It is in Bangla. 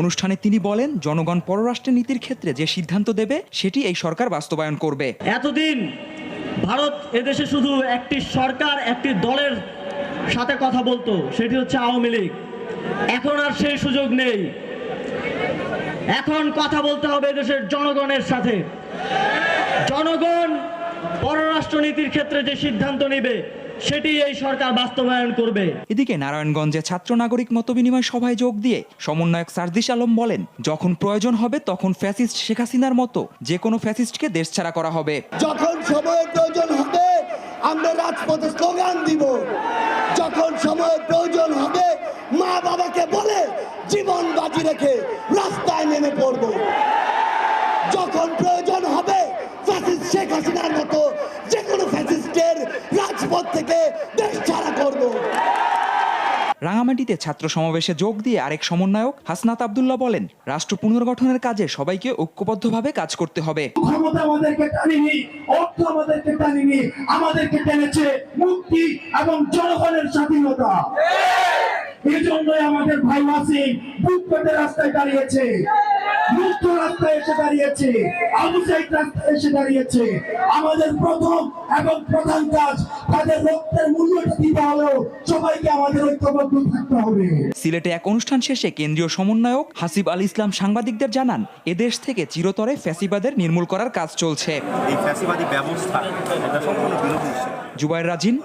অনুষ্ঠানে তিনি বলেন, জনগণ পররাষ্ট্র নীতির ক্ষেত্রে যে সিদ্ধান্ত দেবে সেটি এই সরকার বাস্তবায়ন করবে। এতদিন ভারত এদেশে শুধু একটি সরকার, একটি দলের সাথে কথা বলতো, সেটি হচ্ছে আওয়ামী লীগ। এখন আর সেই সুযোগ নেই। এখন কথা বলতে হবে দেশের জনগণের সাথে। জনগণ পররাষ্ট্রনীতির ক্ষেত্রে যে সিদ্ধান্ত নেবে সেটি এই সরকার বাস্তবায়ন করবে। এদিকে নারায়ণগঞ্জে ছাত্র নাগরিক মতবিনিময় সভায় যোগ দিয়ে সমন্বয়ক সার্জিস আলম বলেন, যখন প্রয়োজন হবে তখন ফ্যাসিস্ট শেখ হাসিনার মতো যে কোনো ফ্যাসিস্টকে দেশছাড়া করা হবে। যখন সময়ের প্রয়োজন হবে আমরা রাজপথে স্লোগান দিব। যখন সময়ের প্রয়োজন হবে মা বাবাকে বলে জীবন বাজি রেখে রাস্তায় নেমে পড়ব। যখন প্রয়োজন হবে ফ্যাসিস্ট শেখ হাসিনার মতো যে কোনো ফ্যাসিস্টের রাজপথ থেকে দেশ ছাড়া করব। রাঙামাটিতে ছাত্র সমাবেশে যোগ দিয়ে আরেক সমন্বয়ক হাসনাত আব্দুল্লাহ বলেন, রাষ্ট্র পুনর্গঠনের কাজে সবাইকে ঐক্যবদ্ধভাবে কাজ করতে হবে। ক্ষমতা আমাদেরকে টানিনি, অর্থ আমাদেরকে টানিনি, আমাদেরকে টেনেছে মুক্তি এবং জনগণের স্বাধীনতা। এই জন্যই আমাদের ভাই ওয়াসিম বুক পেতে রাস্তায় দাঁড়িয়েছে, মুক্ত রাস্তায় এসে দাঁড়িয়েছে, আবু সাইদ রাস্তায় এসে দাঁড়িয়েছে। আমাদের প্রথম এবং প্রধান কাজ তাদের রক্তের মূল্যটা দিতে হলো সবাইকে আমাদের ঐক্যবদ্ধ থাকতে হবে। সিলেটে এক অনুষ্ঠান শেষে কেন্দ্রীয় সমন্বয়ক হাসিব আল ইসলাম সাংবাদিকদের জানান, এদেশ থেকে চিরতরে ফ্যাসিবাদের নির্মূল করার কাজ চলছে। এই ফ্যাসিবাদী ব্যবস্থা এটা সম্পূর্ণ বিরোধী। জুবায়ের রাজিন,